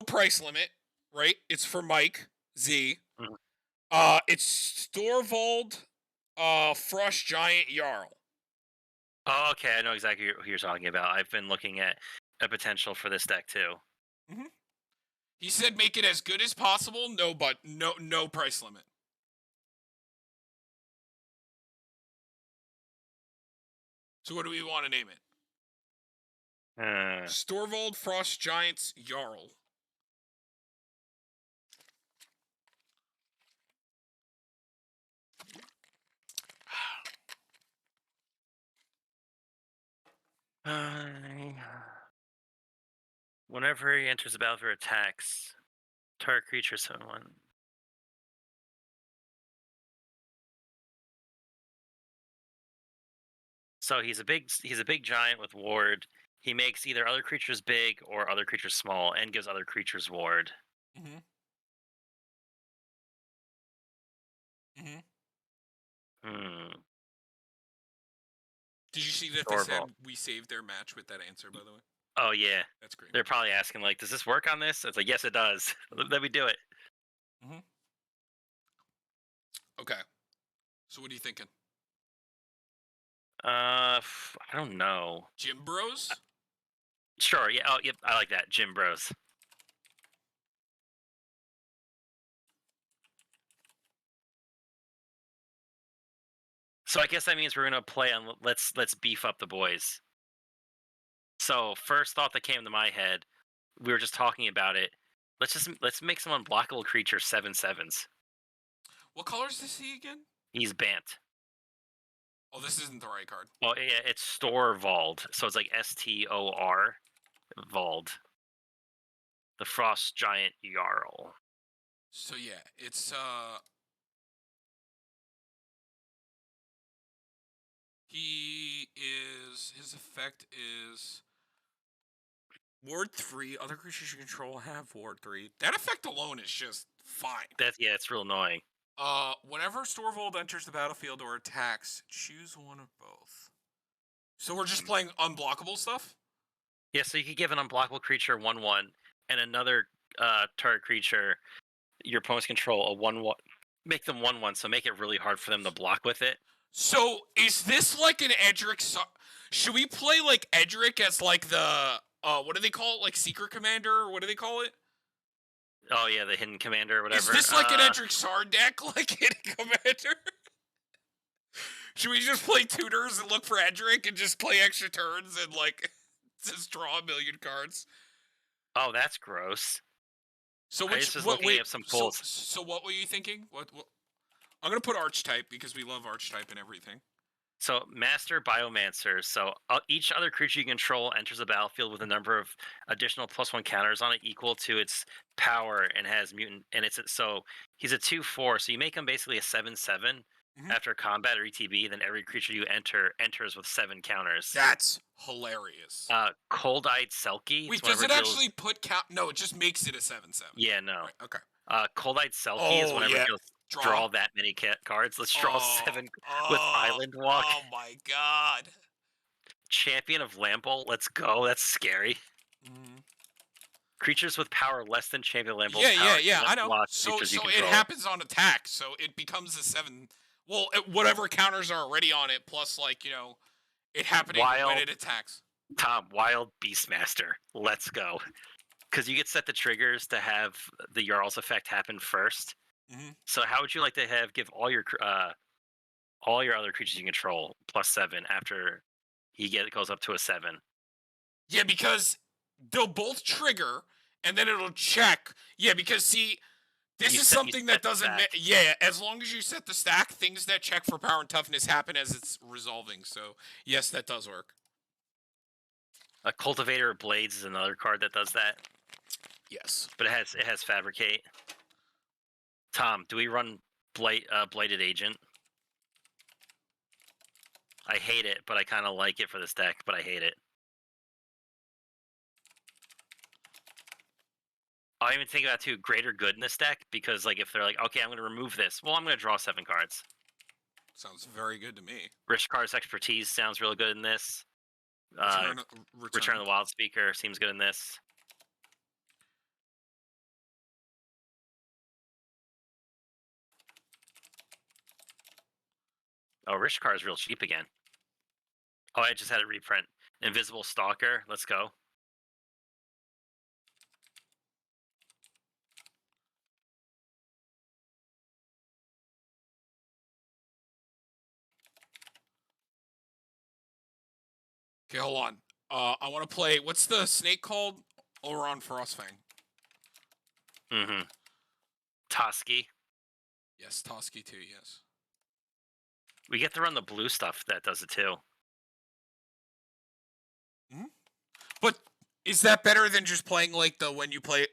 price limit, right? It's for Mike Z. Mhm. It's Storvald, Frost Giant Jarl. Oh, okay, I know exactly who you're talking about. I've been looking at a potential for this deck too. hmm He said make it as good as possible. No, but no price limit. So what do we want to name it? Uh, Storvald Frost Giants Jarl. whenever he enters the battlefield or attacks, target creature someone. So he's a big giant with ward. He makes either other creatures big or other creatures small, and gives other creatures ward. hmm hmm Hmm. Did you see that they Storval. said we saved their match with that answer? By the way, Oh yeah, that's great. they're probably asking like, "Does this work on this?" It's like, "Yes, it does." Let me do it. hmm Okay. So what are you thinking? I don't know. Jim Bros. Sure. Yeah. Oh, yep. I like that. Gym Bros. So I guess that means we're gonna play on. Let's beef up the boys. So first thought that came to my head, we were just talking about it. Let's make some unblockable creature 7/7s. What color is this he again? He's Bant. Oh, this isn't the right card. Well, yeah, it's Storvald, so it's like Stor Vald, the Frost Giant Jarl. So yeah, it's he is his effect is Ward 3. Other creatures you control have Ward 3. That effect alone is just fine. It's real annoying. Whenever Storvold enters the battlefield or attacks, choose one of both. So we're just playing unblockable stuff? Yeah, so you could give an unblockable creature 1/1, and another target creature your opponents control a 1/1. Make them 1/1, so make it really hard for them to block with it. So is this like an Edric? Should we play like Edric as like the what do they call it? Like Secret Commander? What do they call it? Oh yeah, the hidden commander or Is whatever. this like an Edric Sard deck, like Hidden Commander? Should we just play tutors and look for Edric and just play extra turns and like just draw a million cards? Oh, that's gross. So I which was just what looking wait at some so pulls. so what were you thinking? What I'm gonna put Archetype because we love Archetype and everything. So, Master Biomancer. So, each other creature you control enters the battlefield with a number of additional +1 counters on it equal to its power and has mutant. And he's a 2/4. So, you make him basically a 7/7 hmm after combat or ETB. Then every creature you enters with 7 counters. That's hilarious. Cold Eyed Selkie. Wait, It's does whenever it it deals. actually put count? No, it just makes it a 7/7. Yeah, no. Right. Okay. Cold Eyed Selkie is Oh whenever it yeah. deals. Draw. Draw that many cards. Let's draw Oh, 7 with oh, Island Walk. oh my god. Champion of Lample. Let's go. That's scary. Mhm. Creatures with power less than Champion Yeah, Lamble's yeah, power yeah. cannot I know. block So, creatures you so it control. happens on attack. So it becomes a 7. Well, whatever counters are already on it, plus like it happening when Wild it attacks. Wild Beastmaster. Let's go. Because you get set the triggers to have the Jarl's effect happen first. hmm So how would you like to give all your other creatures you control +7 after goes up to a 7? Yeah, because they'll both trigger, and then it'll check. Yeah, because see, this is You something that set the doesn't. stack. Yeah, as long as you set the stack, things that check for power and toughness happen as it's resolving. So yes, that does work. A Cultivator of Blades is another card that does that, Yes. but it has Fabricate. Tom, do we run Blighted Agent? I hate it, but I kind of like it for this deck, but I hate it. I even think about too greater good in this deck because like if they're like, okay, I'm going to remove this, well, I'm going to draw 7 cards. Sounds very good to me. Rich Card's Expertise sounds real good in this. Uh, Return, Return return. of the Wild Speaker seems good in this. Oh, Rishkar is real cheap again. Oh, I just had it reprint. Invisible Stalker. Let's go. Okay, hold on. I want to play. What's the snake called? Oleron Frostfang. Mm-hmm. Toski. Yes, Toski too. Yes. We get to run the blue stuff that does it too. But is that better than just playing like the when you play?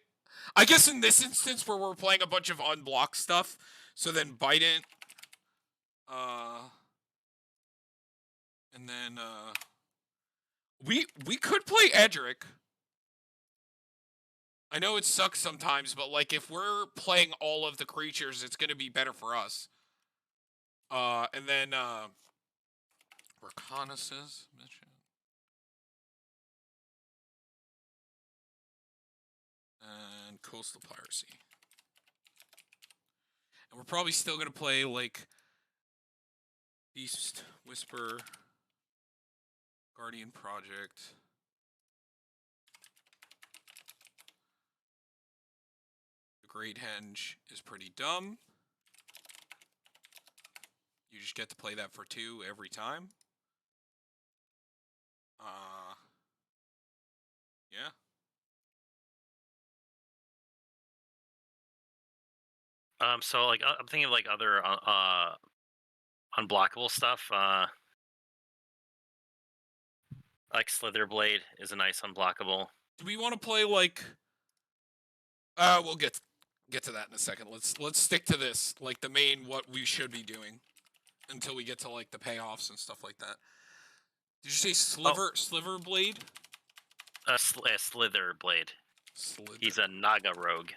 I guess in this instance where we're playing a bunch of unblocked stuff, so then bite it, and then we could play Edric. I know it sucks sometimes, but like if we're playing all of the creatures, it's gonna be better for us. And then reconnaissance mission. And coastal piracy. And we're probably still gonna play like Beast Whisper, Guardian Project. The Great Henge is pretty dumb. You just get to play that for 2 every time. Yeah. So like I'm thinking of like other unblockable stuff. Like Slitherblade is a nice unblockable. Do we want to play like? We'll get to that in a second. Let's stick to this, like the main what we should be doing, until we get to like the payoffs and stuff like that. Did you say Sliver Blade? Slitherblade. Slither. He's a Naga rogue.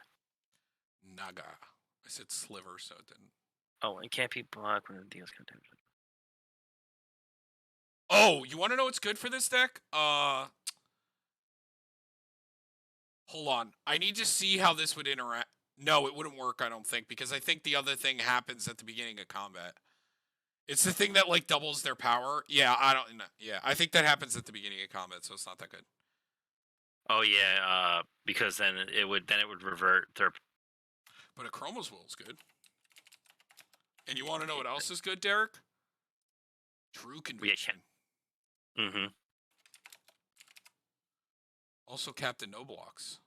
Naga. I said Sliver, so it didn't. Oh, and can't be blocked when it deals content. Oh, you want to know what's good for this deck? Hold on. I need to see how this would interact. No, it wouldn't work, I don't think, because I think the other thing happens at the beginning of combat. It's the thing that like doubles their power. Yeah, I don't know. Yeah, I think that happens at the beginning of combat, so it's not that good. Oh yeah, because then it would revert their. But a Chroma's Will is good. And you want to know what else is good, Derek? True Conviction. Mm-hmm. Also Captain No Blocks.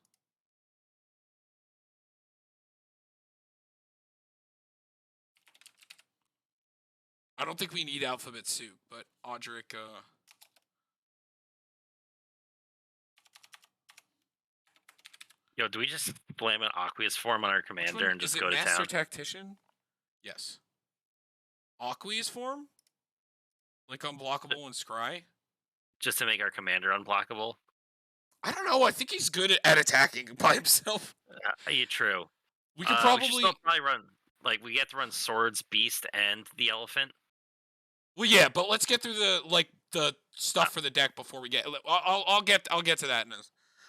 I don't think we need Alphabet Soup, but Audric, Yo, do we just blame an Aqueous form on our commander and just go to town? Master Tactician? Yes. Aqueous form? Like unblockable and scry? Just to make our commander unblockable? I don't know. I think he's good at attacking by himself. Yeah, true. We could probably... We should still probably run... Like, we get to run Swords, Beast, and the Elephant. Well, yeah, but let's get through the stuff for the deck before we get... I'll get to that.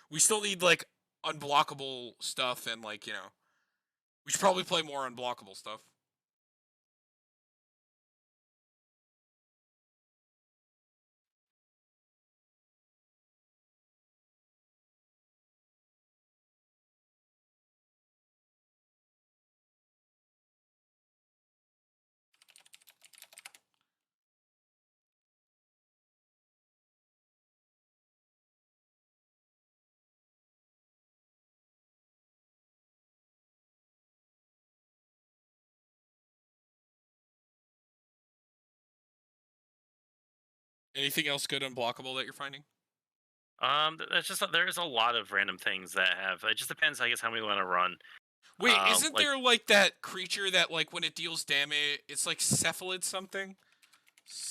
We still need, like, unblockable stuff and, like, you know... We should probably play more unblockable stuff. Anything else good unblockable that you're finding? That's just there's a lot of random things that have. It just depends, I guess, how many we want to run. Wait, isn't there like that creature that like when it deals damage, it's like cephalid something?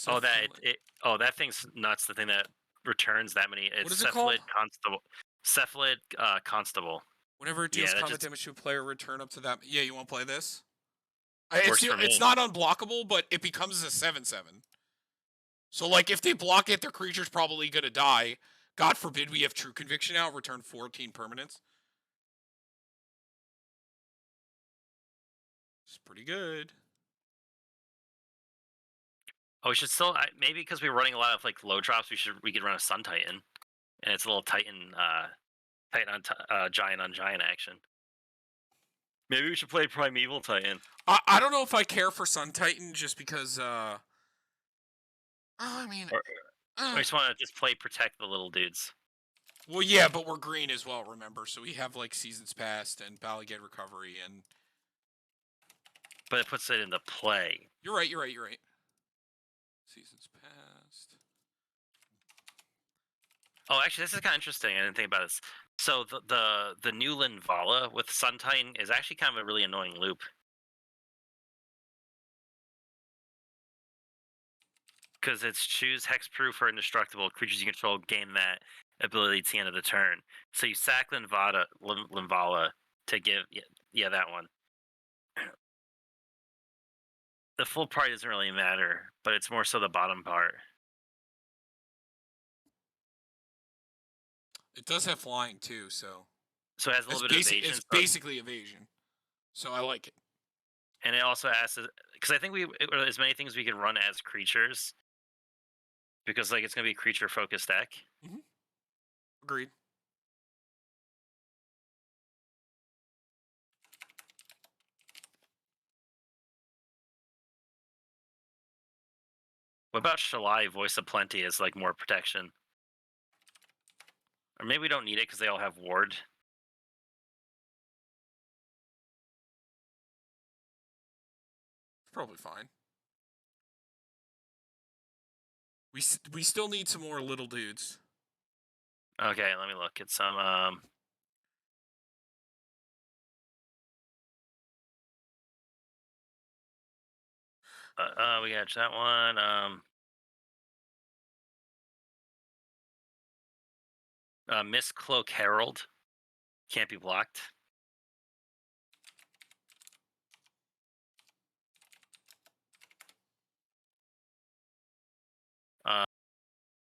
Oh, that thing's nuts. The thing that returns that many. It's what is it called? Constable. Cephalid Constable. Whenever it deals combat damage to a player, return up to that. Yeah, you want to play this? Works for me. It's not unblockable, but it becomes a 7/7. So like if they block it, their creature's probably gonna die. God forbid we have True Conviction out. Return 14 permanents. It's pretty good. Oh, we should still maybe because we're running a lot of like low drops. We could run a Sun Titan, and it's a little Titan Titan on giant on giant action. Maybe we should play Primeval Titan. I don't know if I care for Sun Titan just because. I mean, Or I just want to just play protect the little dudes. well, yeah, but we're green as well. Remember, so we have like Seasons Past and Balligate Recovery, and But it puts it into play. you're right. You're right. You're right. Seasons Past. Oh, actually, this is kind of interesting. I didn't think about this. So the new Linvala with Sun Titan is actually kind of a really annoying loop. Because it's choose hexproof or indestructible creatures you control gain that ability to the end of the turn. So you sack Linvala to give yeah that one. The full part doesn't really matter, but it's more so the bottom part. It does have flying too, so So it has a little bit of evasion. It's basically evasion, so I like it. And it also asks, because I think as many things we can run as creatures, because like it's gonna be a creature focused deck. Agreed. What about Shalai, Voice of Plenty, as like more protection? Or maybe we don't need it because they all have ward. It's probably fine. We still need some more little dudes. Okay, let me look at some. We got that one. Miss Cloak Herald can't be blocked.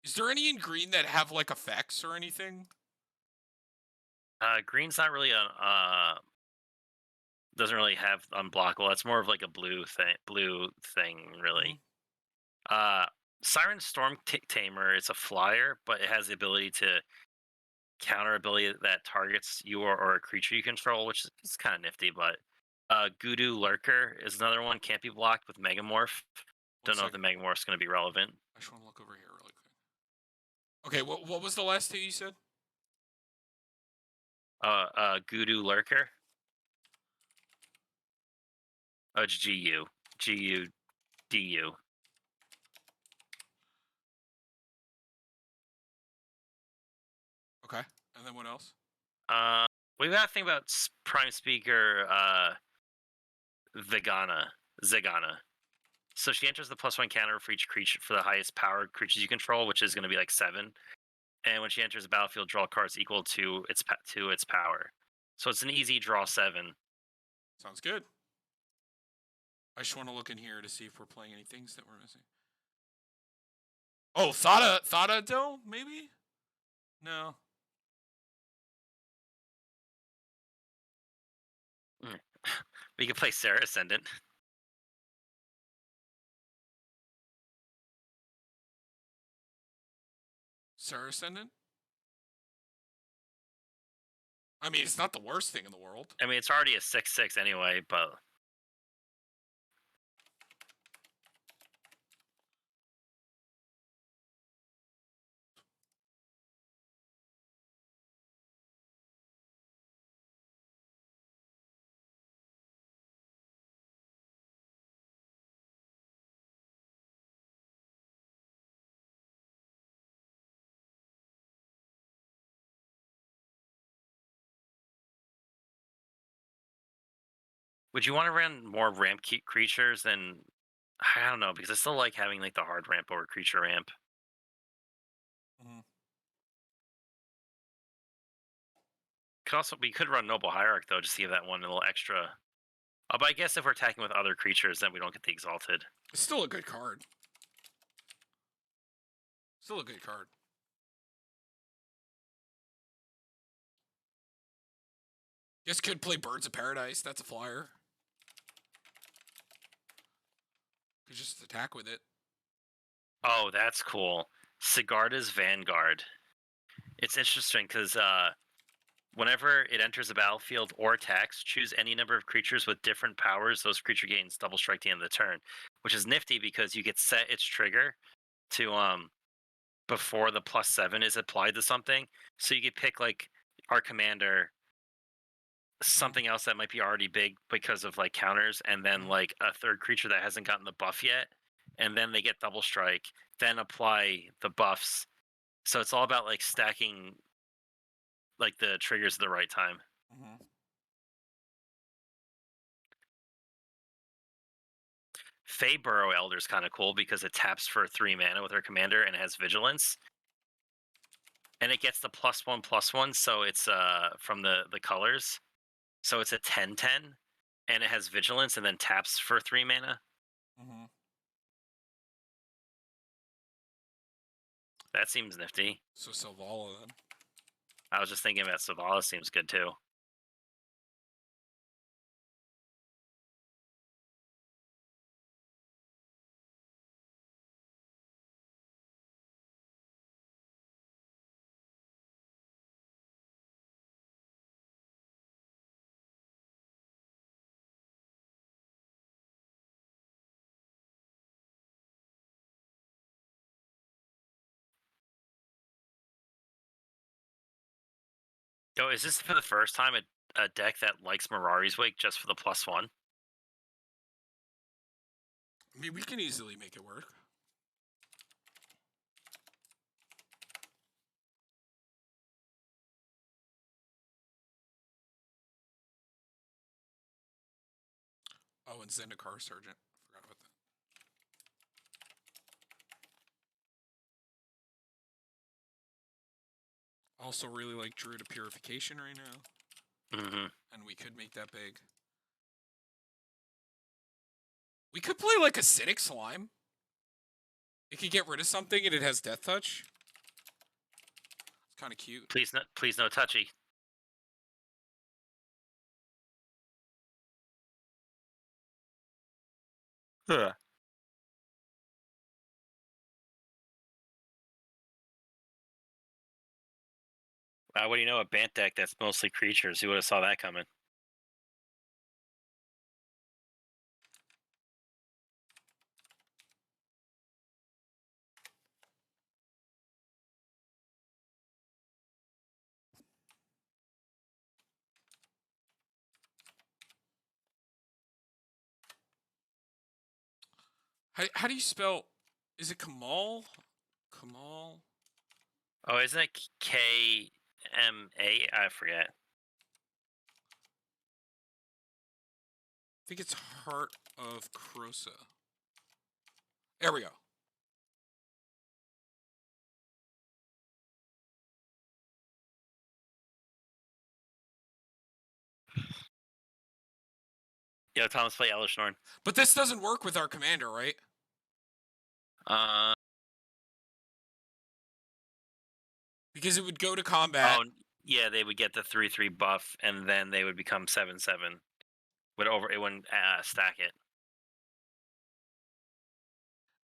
Is there any in green that have like effects or anything? Green's not really doesn't really have unblockable. That's more of like a blue thing, really. Siren Storm Tamer is a flyer, but it has the ability to counter ability that targets you or a creature you control, which is kind of nifty. But Gudu Lurker is another one, can't be blocked with Megamorph. Don't know if the Megamorph's going to be relevant. I just want to look over here really quick. Okay, what was the last two you said? Gudu Lurker. Oh, it's GU. GUDU. Okay, and then what else? We got to think about Prime Speaker Zagana. So she enters the +1 counter for each creature for the highest powered creatures you control, which is going to be like 7. And when she enters the battlefield, draw cards equal to its power. So it's an easy draw 7. Sounds good. I just want to look in here to see if we're playing any things that we're missing. Oh, Thada Doe, maybe? No. We could play Sarah Ascendant. Sarah Ascendant? I mean, it's not the worst thing in the world. I mean, it's already a 6/6 anyway, but would you want to run more ramp creatures than I don't know, because I still like having like the hard ramp over creature ramp. We could run Noble Hierarch though, just to give that one a little extra. But I guess if we're attacking with other creatures, then we don't get the Exalted. It's still a good card. Still a good card. Guess could play Birds of Paradise. That's a flyer. Could just attack with it. Oh, that's cool. Sigarda's Vanguard. It's interesting because whenever it enters the battlefield or attacks, choose any number of creatures with different powers. Those creature gains double strike at the end of the turn, which is nifty because you get set its trigger to before the +7 is applied to something. So you could pick like our commander, something else that might be already big because of like counters, and then like a third creature that hasn't gotten the buff yet, and then they get double strike, then apply the buffs. So it's all about like stacking like the triggers at the right time. Mm-hmm. Fey Burrow Elder is kind of cool because it taps for 3 mana with her commander and it has vigilance. And it gets the +1/+1, so it's from the colors. So it's a 10/10 and it has vigilance and then taps for 3 mana. Mm-hmm. That seems nifty. So Selvala then. I was just thinking about Savala seems good too. Yo, is this for the first time a deck that likes Mirari's Wake just for the +1? I mean, we can easily make it work. Oh, and Zendikar Sergeant. Forgot about that. Also really like Druid of Purification right now. Mm-hmm. And we could make that big. We could play like Acidic Slime. It could get rid of something and it has Death Touch. It's kind of cute. Please no touchy. Huh. What do you know? A Bant deck that's mostly creatures. Who would have saw that coming? How do you spell? Is it Kamal? Kamal? Oh, isn't it KMA? I forget. I think it's Heart of Krosa. There we go. Yeah, Thomas play Elish Norn. But this doesn't work with our commander, right? Because it would go to combat. Oh, yeah, they would get the 3/3 buff, and then they would become 7/7. It wouldn't stack it.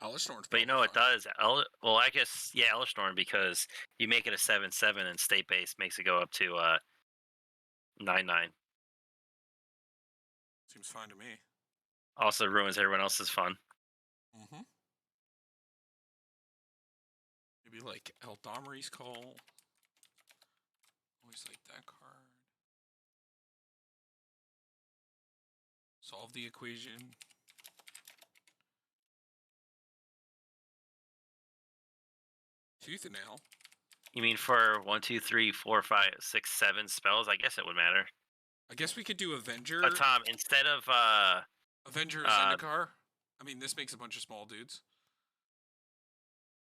Elish Norn's But you know probably it fine. does. Well, I guess yeah, Elish Norn, because you make it a 7/7 and state base makes it go up to 9/9. Seems fine to me. Also ruins everyone else's fun. Mm-hmm. Maybe like Eldamri's Call. Always like that card. Solve the equation. Tooth and Nail. You mean for 1, 2, 3, 4, 5, 6, 7 spells? I guess it would matter. I guess we could do Avenger. But Tom, instead of Avenger Zendikar. I mean, this makes a bunch of small dudes.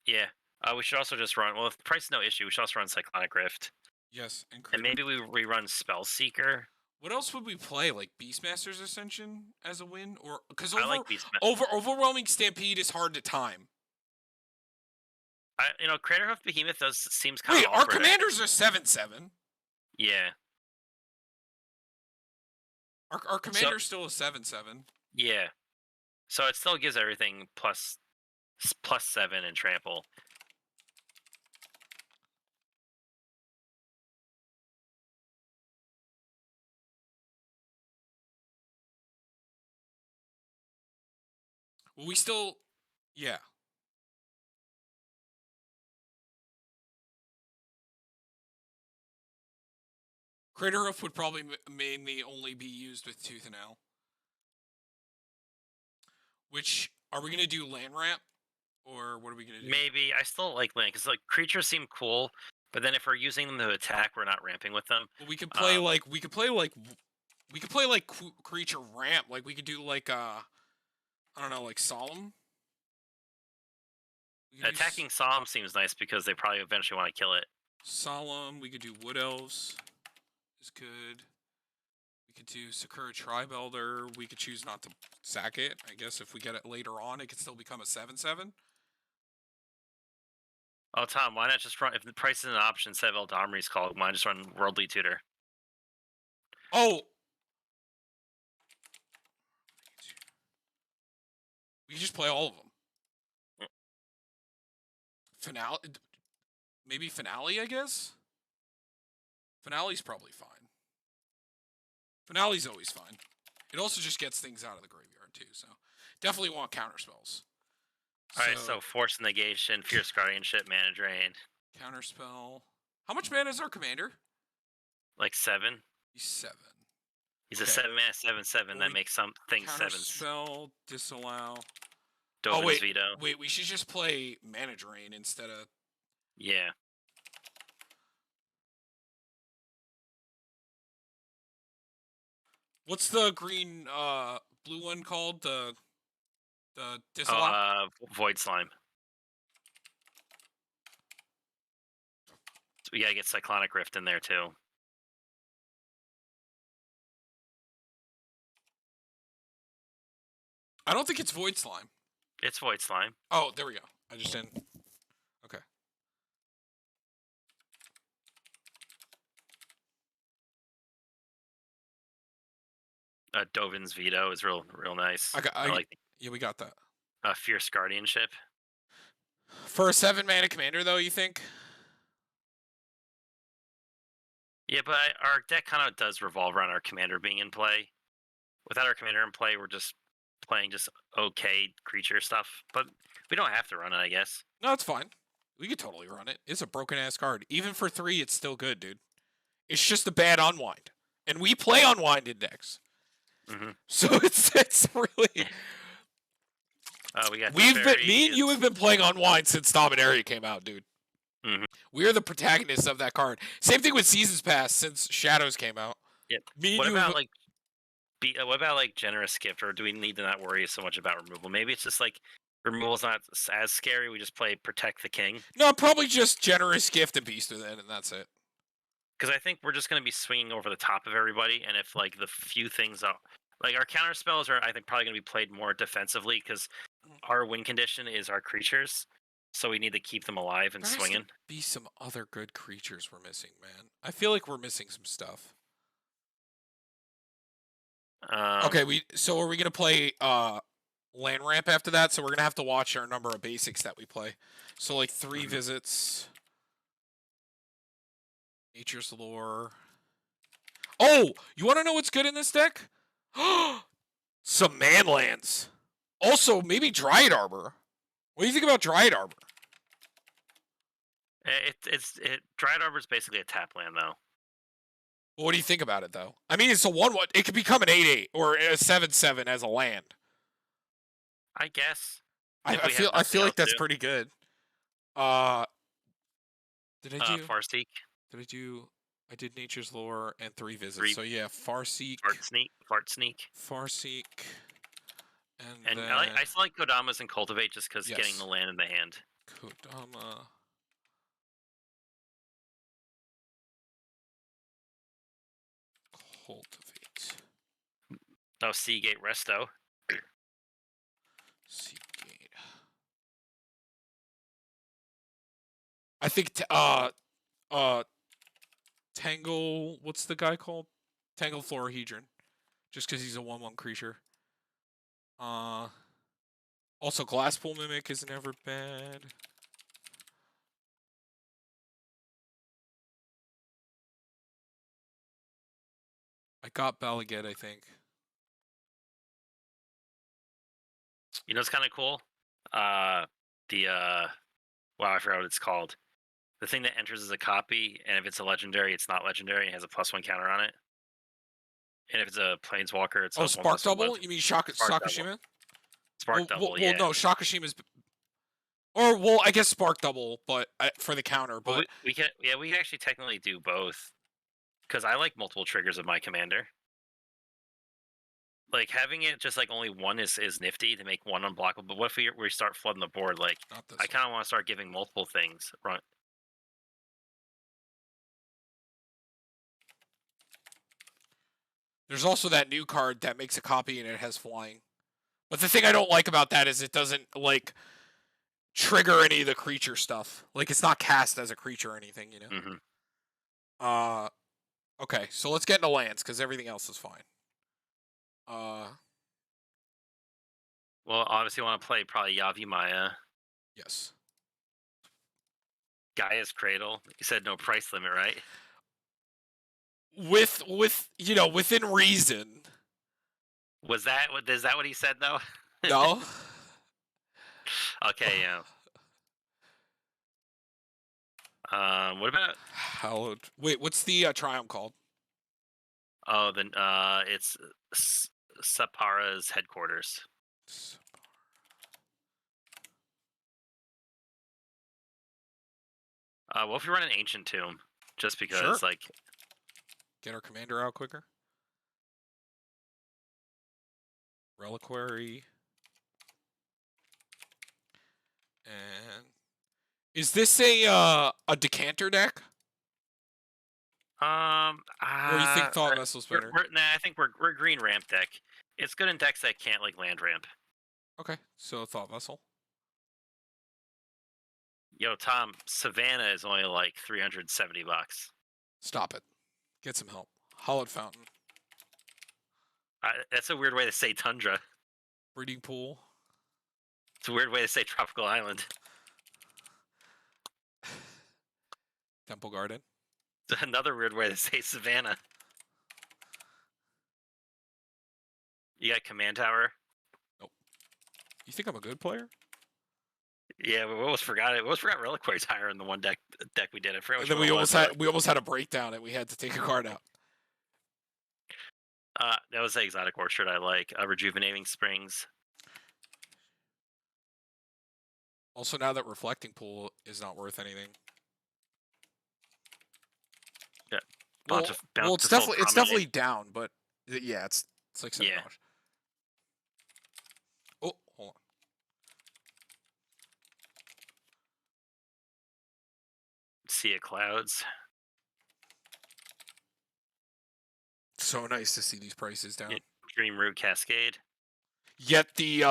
yeah, we should also just run. Well, if the price is no issue, we should also run Cyclonic Rift. Yes, And maybe we rerun Spellseeker. What else would we play? Like Beastmaster's Ascension as a win, or because I like Beastmaster. Overwhelming Stampede is hard to time. Craterhoof Behemoth seems kind Wait, of our awkward. commanders are 7/7. Yeah. Our commander's still a 7/7. Yeah. So it still gives everything plus +7 in trample. Well, we still, yeah. Crater Hoof would probably mainly only be used with Tooth and Nail. Which, are we going to do land ramp? Or what are we going to do? Maybe. I still like land, because like creatures seem cool, but then if we're using them to attack, we're not ramping with them. Well, we could play creature ramp. Like, we could do like, I don't know, like Solemn? Attacking Solemn seems nice, because they probably eventually want to kill it. Solemn, we could do Wood Elves. Is good. We could do Sakura Tribe Elder. We could choose not to sack it. I guess if we get it later on, it could still become a 7/7. Oh, Tom, why not just run, if the price is an option instead of Eldamri's call, why not just run Worldly Tutor? Oh! We can just play all of them. Finale? Maybe Finale, I guess? Finale's probably fine. Finale's always fine. It also just gets things out of the graveyard, too, so... Definitely want counterspells. Alright, so Force Negation, Fierce Guardianship, Mana Drain. Counterspell... How much mana is our commander? Like 7. He's 7. He's a 7 mana 7/7 that makes some things 7s. Counterspell, disallow... Dovin's Veto. Wait, we should just play Mana Drain instead of... Yeah. What's the green, blue one called? The disallow? Void Slime. So we gotta get Cyclonic Rift in there, too. I don't think it's Void Slime. It's Void Slime. Oh, there we go. I just didn't... Okay. Dovin's Veto is real nice. Yeah, we got that. Fierce Guardianship. For a 7-mana commander, though, you think? Yeah, but our deck kind of does revolve around our commander being in play. Without our commander in play, we're just playing just okay creature stuff. But we don't have to run it, I guess. No, it's fine. We could totally run it. It's a broken-ass card. Even for 3, it's still good, dude. It's just a bad unwind. And we play unwind in decks. Mm-hmm. So it's really... We got me and you have been playing Unwind since Dominaria came out, dude. Mm-hmm. We are the protagonists of that card. Same thing with Seasons Past since Shadows came out. Yep. Me and what you about like Generous Gift, or do we need to not worry so much about removal? Maybe it's just like removal's not as scary. We just play Protect the King. No, probably just Generous Gift and Beast Within, and that's it. Because I think we're just going to be swinging over the top of everybody, and if like the few things are like our counter spells are, I think, probably going to be played more defensively, because our win condition is our creatures, so we need to keep them alive and swinging. Be some other good creatures we're missing, man. I feel like we're missing some stuff. Okay, so are we gonna play land ramp after that? So we're gonna have to watch our number of basics that we play. So like 3 visits. Nature's Lore. Oh, you want to know what's good in this deck? Some manlands. Also, maybe Dryad Arbor. What do you think about Dryad Arbor? Dryad Arbor is basically a tap land, though. Well, what do you think about it, though? I mean, it's a 1/1. It could become an 8/8 or a 7/7 as a land. I guess. I feel like that's pretty good. Did I do Farseek? Did I do? I did Nature's Lore and 3 visits. So yeah, Farseek. Fart Sneak. Farseek. And then... I still like Kodamas and Cultivate, just because getting the land in the hand. Kodama. Cultivate. Oh, Seagate Resto. Seagate. I think Tangle, what's the guy called? Tangle Florahedron. Just because he's a 1/1 creature. Also, Glasspool Mimic is never bad. I got Balaget, I think. You know, it's kind of cool. Wow, I forgot what it's called. The thing that enters as a copy, and if it's a legendary, it's not legendary. It has a +1 counter on it. And if it's a planeswalker, it's Oh, a 1 Spark + 1 Double? You mean Spark Double. Sakashima? Spark Double, Well, yeah. no, Sakashima's... Or, well, I guess Spark Double, but for the counter, but... Well, we can actually technically do both. Because I like multiple triggers of my commander. Like, having it just, like, only one is nifty to make one unblockable. But what if we start flooding the board? Like, I kind of want to start giving multiple things. Right. There's also that new card that makes a copy and it has flying. But the thing I don't like about that is it doesn't, like, trigger any of the creature stuff. Like, it's not cast as a creature or anything, you know? Mm-hmm. Okay, so let's get into lands, because everything else is fine. Well, obviously, want to play probably Yavi Maya. Yes. Gaia's Cradle. You said no price limit, right? With you know, within reason. Is that what he said though? No. Okay, yeah. What about? Hallowed. Wait, what's the Triumph called? Oh, then it's Sapara's headquarters. What if we run an Ancient Tomb? Just because, Sure. like, Get our commander out quicker. Reliquary. And is this a decanter deck? Or you think Thought Vessel's better? Nah, I think we're green ramp deck. It's good in decks that can't like land ramp. Okay, so Thought Vessel. Yo, Tom, Savannah is only like $370. Stop it. Get some help. Hollowed Fountain. That's a weird way to say Tundra. Breeding Pool. It's a weird way to say Tropical Island. Temple Garden. It's another weird way to say Savannah. You got Command Tower. Nope. You think I'm a good player? Yeah, we almost forgot it. We almost forgot Reliquary Tire in the one deck we did. I forgot. And then we almost had a breakdown and we had to take a card out. That was the Exotic Orchard I like. Rejuvenating Springs. Also, now that Reflecting Pool is not worth anything. Yeah. Well, it's definitely down, but yeah, it's like $7. Yeah. Oh, hold on. Sea of Clouds. So nice to see these prices down. Dream Root Cascade. Yet the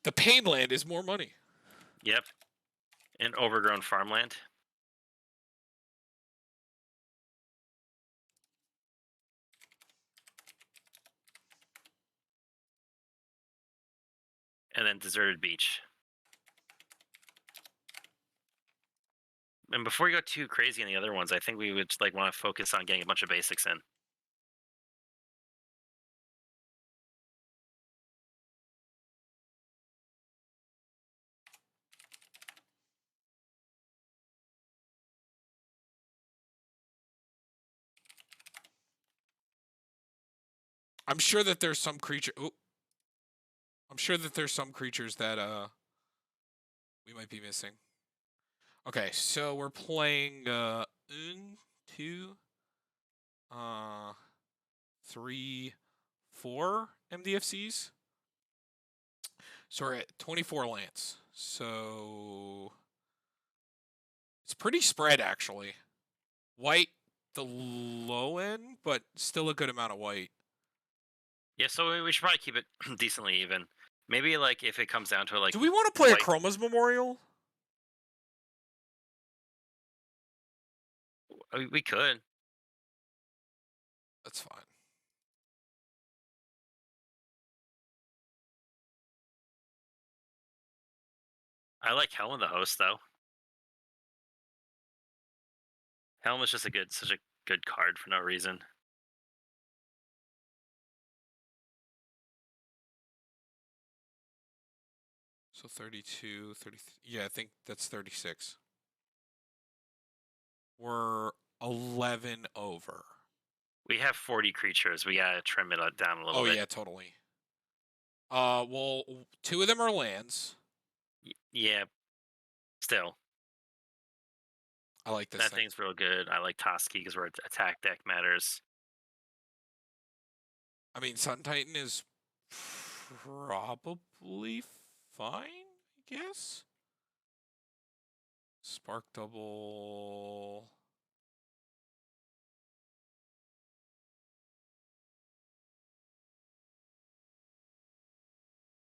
Painland is more money. Yep. And Overgrown Farmland. And then Deserted Beach. And before we go too crazy on the other ones, I think we would like want to focus on getting a bunch of basics in. I'm sure that there's some creature. Oh, I'm sure that there's some creatures that we might be missing. Okay, so we're playing 1, 2, 3, 4 MDFCs. So we're at 24 lands. So it's pretty spread actually. White the low end, but still a good amount of white. Yeah, so we should probably keep it decently even. Maybe like if it comes down to like. Do we want to play a Chroma's Memorial? We could. That's fine. I like Helm the Host though. Helm is just such a good card for no reason. So 32, 30. Yeah, I think that's 36. We're 11 over. We have 40 creatures. We gotta trim it down a little Oh bit. yeah, totally. Well, two of them are lands. Yeah, still. I like this That thing. thing's real good. I like Toski because our attack deck matters. I mean, Sun Titan is probably fine, I guess. Spark double.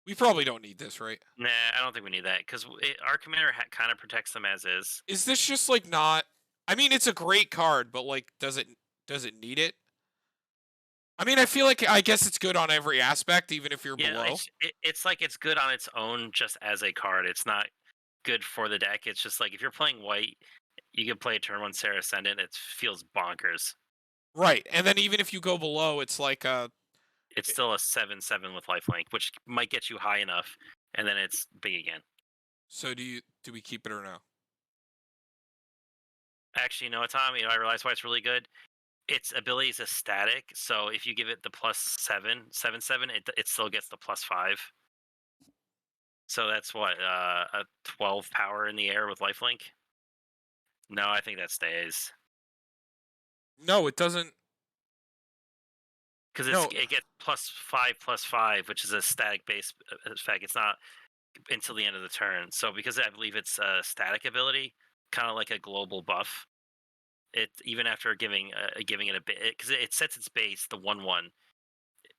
We probably don't need this, right? Nah, I don't think we need that because our commander kind of protects them as is. Is this just like not? I mean, it's a great card, but like, does it need it? I mean, I feel like I guess it's good on every aspect, even if you're Yeah, below. it's like it's good on its own just as a card. It's not good for the deck. It's just like if you're playing white, you can play turn one Sarah Ascendant. It feels bonkers. Right, and then even if you go below, it's like It's still a 7/7 with lifelink, which might get you high enough, and then it's big again. So do we keep it or no? Actually, you know what, Tom? I realize why it's really good. Its ability is a static, so if you give it the +7/7/7, it still gets the +5. So that's what a 12 power in the air with lifelink. No, I think that stays No, it doesn't. because No, it gets +5/+5, which is a static base effect. It's not until the end of the turn. So because I believe it's a static ability, kind of like a global buff. It even after giving it a bit because it sets its base the 1/1.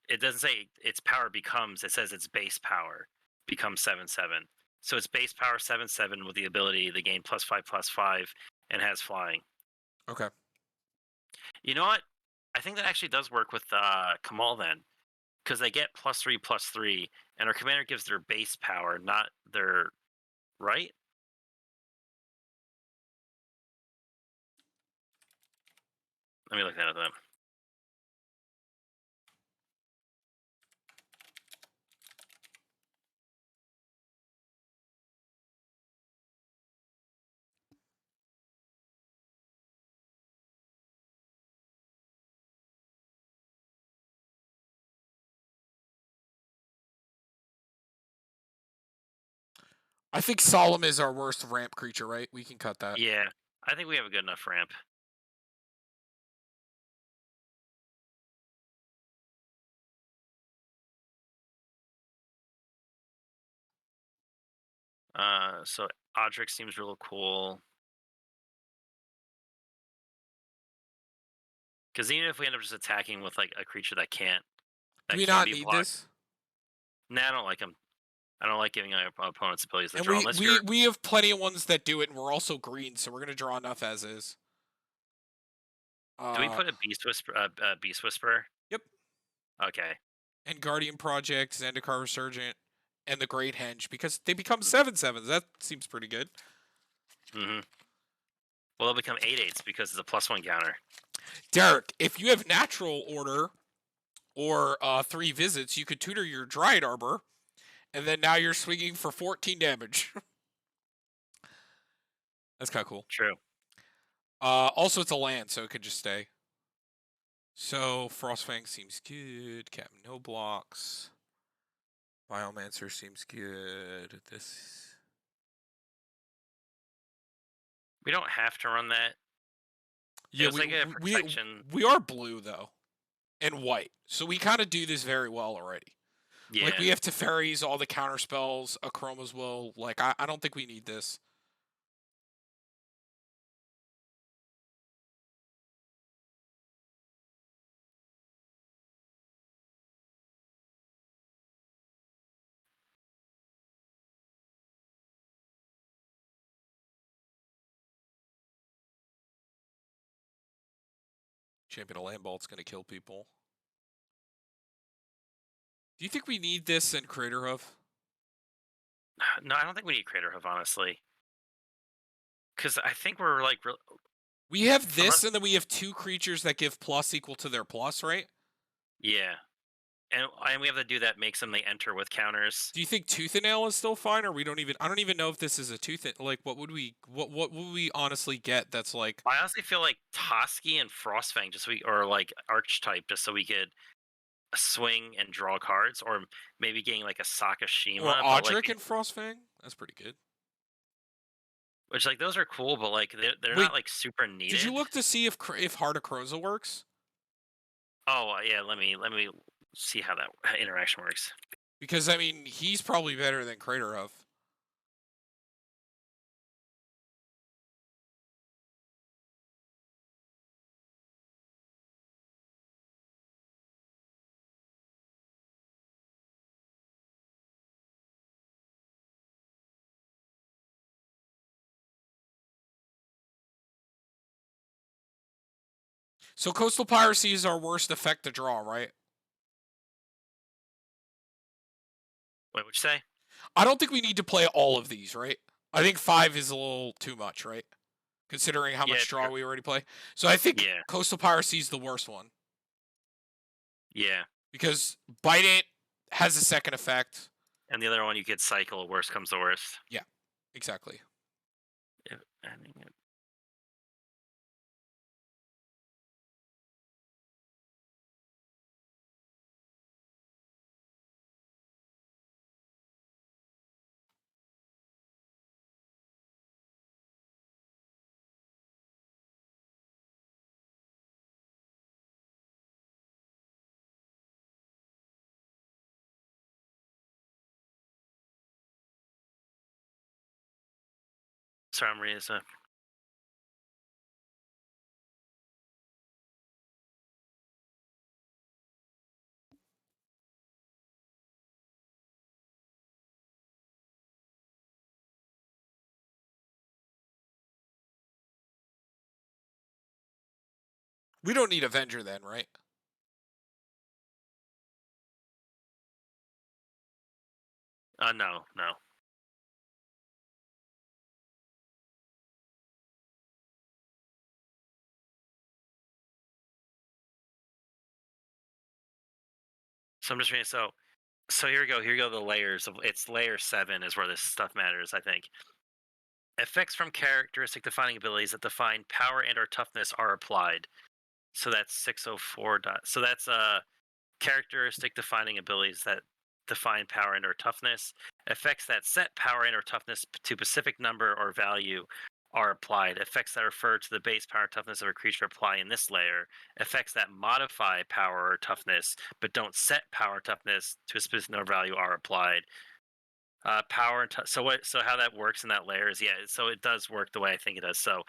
It doesn't say its power becomes. It says its base power becomes 7/7. So its base power 7/7 with the ability to gain +5/+5 and has flying. okay. You know what? I think that actually does work with Kamal then, because they get +3/+3, and our commander gives their base power, not their right. Let me look that up. I think Solemn is our worst ramp creature, right? We can cut that. Yeah, I think we have a good enough ramp. So Audric seems real cool. Because even if we end up just attacking with like a creature Do that we can not be need blocked, this? nah, I don't like him. I don't like giving our opponents abilities to And draw unless you're. we have plenty of ones that do it, and we're also green, so we're gonna draw enough as is. Do we Uh, put a Beast Whisperer? yep. Okay. And Guardian Project, Zendikar Resurgent, and the Great Henge because they become 7/7s. That seems pretty good. Mm-hmm. Well, they'll become 8/8s because it's a +1 counter. Derek, if you have Natural Order or 3 visits, you could tutor your Dryad Arbor, and then now you're swinging for 14 damage. That's kind of cool. True. Also, it's a land, so it could just stay. So Frostfang seems good. Captain No Blocks. Biomancer seems good. This. We don't have to run that. It Yeah, was like a protection. we are blue though, and white, so we kind of do this very well already. Like Yeah. we have Teferis, all the counter spells, Achroma's Will. Like I don't think we need this. Champion of Landbolt's gonna kill people. Do you think we need this in Crater Hoof? No, I don't think we need Crater Hoof, honestly. Because I think we're like, We have this, unless, and then we have two creatures that give plus equal to their plus, right? yeah. And we have to do that makes them they enter with counters. Do you think Tooth and Nail is still fine, or we don't even? I don't even know if this is a like, what would we? What would we honestly get? That's like, I honestly feel like Toski and Frostfang or like Archetype just so we could swing and draw cards, or maybe getting like a or Sakashima, but like Audric and Frostfang. That's pretty good. which like those are cool, but like they're Wait, not like super did you needed. look to see if Heart of Croza works? Oh yeah, let me see how that interaction works. Because I mean, he's probably better than Craterhoof. So Coastal Piracy is our worst effect to draw, right? Wait, what'd you say? I don't think we need to play all of these, right? I think 5 is a little too much, right? Considering how Yeah, much draw we already play. So I think yeah, Coastal Piracy is the worst one. yeah. Because Bite It has a second effect. And the other one you could cycle. Worst comes to worst. Yeah, exactly. I mean, sorry, I'm reading this. We don't need Avenger then, right? No, no. So I'm just reading. So here we go. Here we go. The layers of it's layer 7 is where this stuff matters. I think effects from characteristic defining abilities that define power and/or toughness are applied. So that's 604 dot. So that's characteristic defining abilities that define power and/or toughness. Effects that set power and/or toughness to a specific number or value are applied. Effects that refer to the base power toughness of a creature apply in this layer. Effects that modify power or toughness but don't set power toughness to a specific number or value are applied. Power and so how that works in that layer is so it does work the way I think it does. So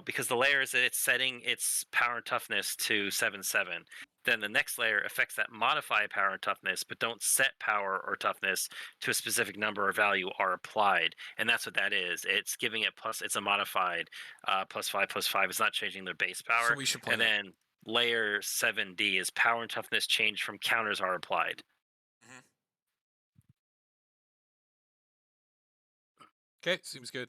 because the layer is it's setting its power and toughness to 7/7. Then the next layer effects that modify power and toughness but don't set power or toughness to a specific number or value are applied, and that's what that is. It's giving it plus. It's a modified +5/+5. It's not changing their base So power. we should play And that. then layer 7D is power and toughness change from counters are applied. Mhm. Okay, seems good.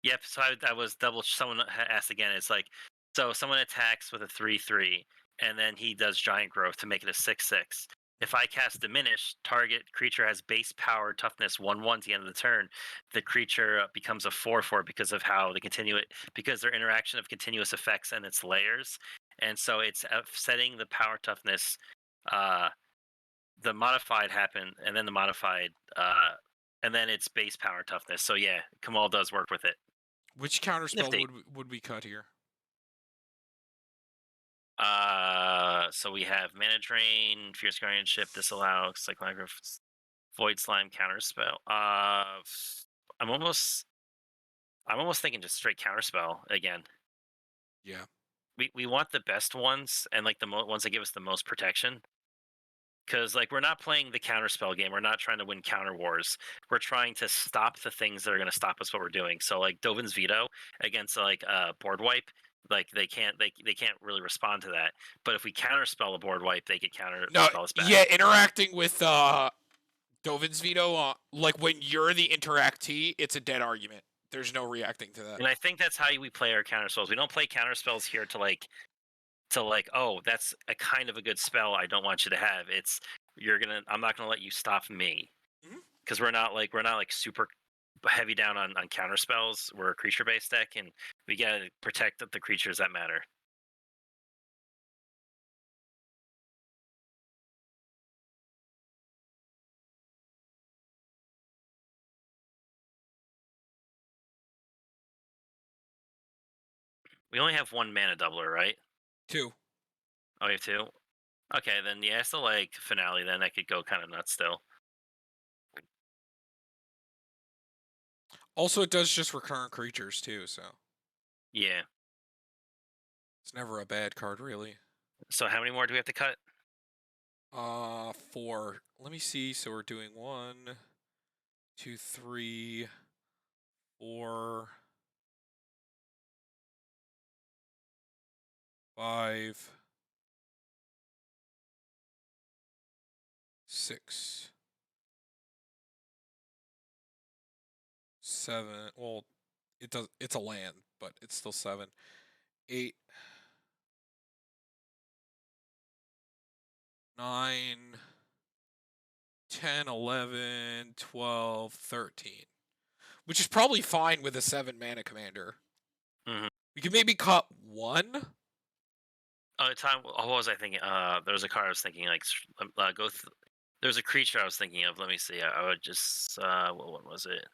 Yep. So I was double. Someone asked again. It's like, so someone attacks with a 3/3, and then he does giant growth to make it a 6/6. If I cast diminish, target creature has base power toughness 1/1 at the end of the turn. The creature becomes a 4/4 because of how they continue it, because their interaction of continuous effects and its layers, and so it's setting the power toughness. Uh, the modified happen, and then the modified, and then it's base power toughness. So yeah, Kamal does work with it. Which counterspell Nifty. would we cut here? So we have Mana Drain, Fierce Guardianship, Disallow, Cyclograph, Void Slime, Counterspell. I'm almost. I'm almost thinking just straight counterspell again. Yeah. We want the best ones and like the ones that give us the most protection. Because like we're not playing the counterspell game. We're not trying to win counter wars. We're trying to stop the things that are going to stop us what we're doing. So like Dovin's veto against like board wipe, like they can't really respond to that. But if we counterspell a board wipe, they could No, counterspell us back. yeah, interacting with Dovin's veto, like when you're the interactee, it's a dead argument. There's no reacting to that. And I think that's how we play our counterspells. We don't play counterspells here to like, oh, that's a kind of a good spell I don't want you to have. It's I'm not gonna let you stop me. Mhm. Because we're not like super heavy down on counter spells. We're a creature based deck and we gotta protect the creatures that matter. We only have one mana doubler, right? 2. Oh, we have two? Okay, then yeah, it's the like finale, then that could go kind of nuts still. Also, it does just recurrent creatures too, so Yeah. it's never a bad card, really. So how many more do we have to cut? 4. Let me see. So we're doing 1, 2, 3, 4, 5, 6, 7. Well, it's a land, but it's still 7, 8, 9, 10, 11, 12, 13. Which is probably fine with a 7 mana commander. Mm-hmm. We could maybe cut 1. Time. What was I thinking? There was a card I was thinking like go. There was a creature I was thinking of. Let me see. I would just. What one was it?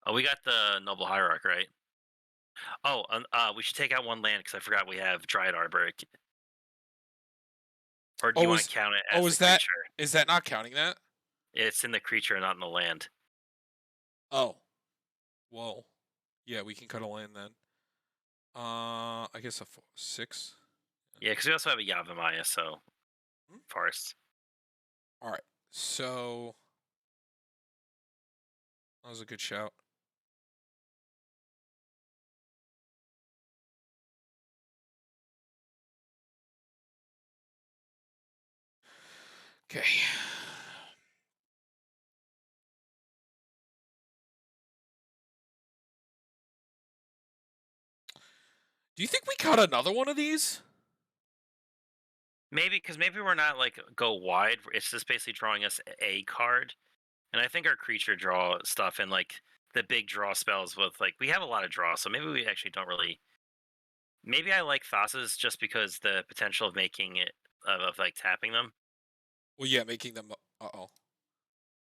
Oh, we got the Noble Hierarch, right? Oh, we should take out one land because I forgot we have Dryad Arbor. Or do you Oh, want to count it as oh, the creature? is that not counting that? It's in the creature, not in the land. Oh. Whoa. Yeah, we can cut a land then. I guess 6. Yeah, because we also have a Yavimaya, so forest. All right. So that was a good shout. Okay. Do you think we cut another one of these? Maybe because maybe we're not like go wide. It's just basically drawing us a card, and I think our creature draw stuff and like the big draw spells with like we have a lot of draw, so maybe we actually don't really. Maybe I like Thassa's just because the potential of making it of like tapping them. Well, yeah, making them.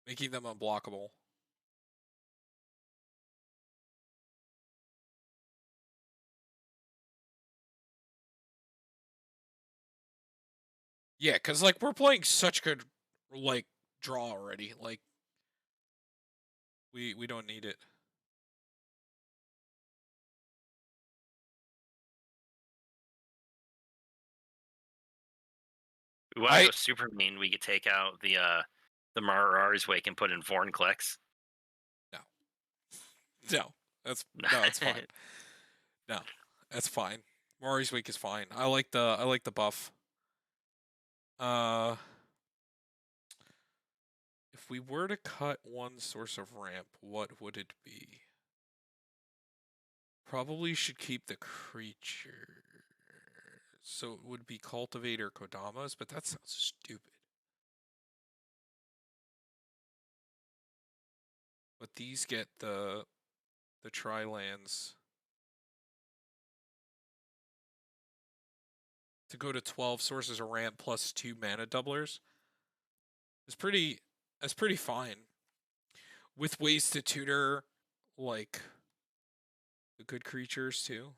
Making them unblockable. Yeah, because like we're playing such good like draw already. Like we don't need it. We want to go super mean. We could take out the Marari's Wake and put in Vornklex. No, it's fine. No, that's fine. Mari's Week is fine. I like the buff. If we were to cut one source of ramp, what would it be? Probably should keep the creature. So it would be Cultivator Kodamas, but that sounds stupid. But these get the tri-lands to go to 12 sources of ramp plus 2 mana doublers. That's pretty fine. With ways to tutor like the good creatures too.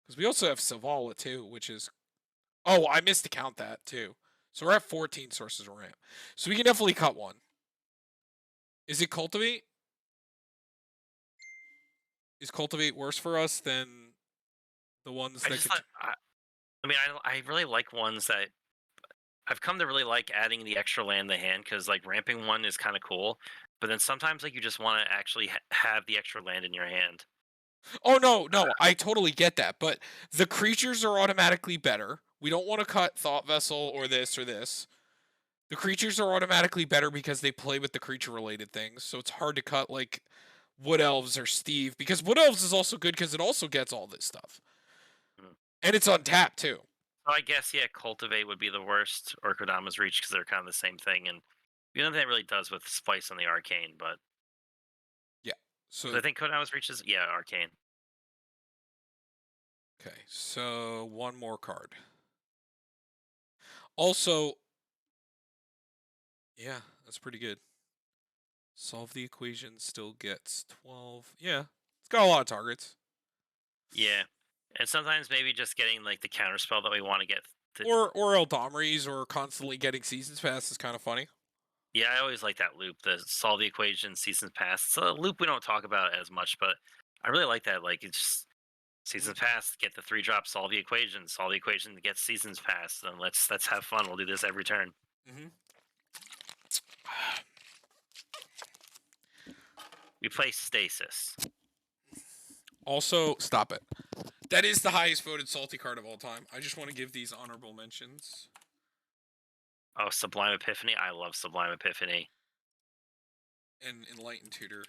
Because we also have Savala too, which is Oh, I missed to count that too. So we're at 14 sources of ramp. So we can definitely cut one. Is it cultivate? Is cultivate worse for us than the ones I that just could? like. I mean, I really like ones that I've come to really like adding the extra land in the hand because like ramping one is kind of cool, but then sometimes like you just want to actually have the extra land in your hand. Oh no, I totally get that. But the creatures are automatically better. We don't want to cut thought vessel or this or this. The creatures are automatically better because they play with the creature related things. So it's hard to cut like Wood Elves or Steve because Wood Elves is also good because it also gets all this stuff. Mm. And it's untapped too. So I guess yeah, cultivate would be the worst, or Kodama's reach because they're kind of the same thing, and you know that really does with spice on the arcane, but Yeah. 'cause So I think Kodama's reach is yeah arcane. okay. So one more card. Also, yeah, that's pretty good. Solve the equation still gets 12. Yeah. It's got a lot of targets. Yeah, and sometimes maybe just getting like the counter spell that we want to get. Or Eldamri's or constantly getting seasons pass is kind of funny. Yeah, I always like that loop, the solve the equation, seasons pass. It's a loop we don't talk about as much, but I really like that. Like it's just seasons pass, get the 3-drop, solve the equation to get seasons pass. Then let's have fun. We'll do this every turn. Mm-hmm. We play stasis. Also, stop it. That is the highest voted salty card of all time. I just want to give these honorable mentions. Oh, Sublime Epiphany. I love Sublime Epiphany. And Enlightened Tutor.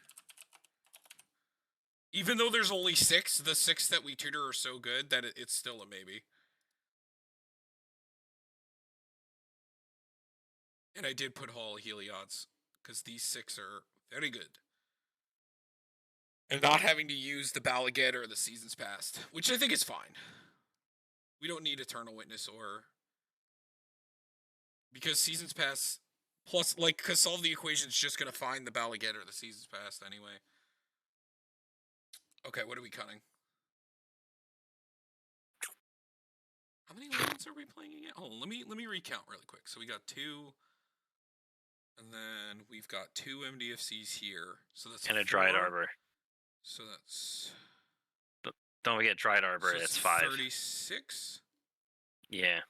Even though there's only 6, the 6 that we tutor are so good that it's still a maybe. And I did put Hall of Heliod's because these 6 are very good. And not having to use the Balaget or the Seasons Past, which I think is fine. We don't need Eternal Witness or... Because Seasons Pass... Plus, like, because Solve the Equation's just going to find the Balaget or the Seasons Past anyway. Okay, what are we cutting? How many lands are we playing again? Oh, let me recount really quick. So we got 2... And then we've got 2 MDFCs here. So that's And a 4. Dryad Arbor. So that's... Don't forget Dryad Arbor. So It's 5. 36? Yeah.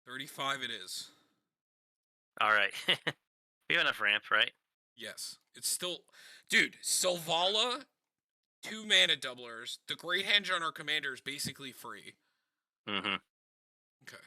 35 it is. All right. We have enough ramp, right? Yes. It's still... Dude, Selvala, 2 mana doublers. The Great Henge on our commander is basically free. Mm-hmm. Okay.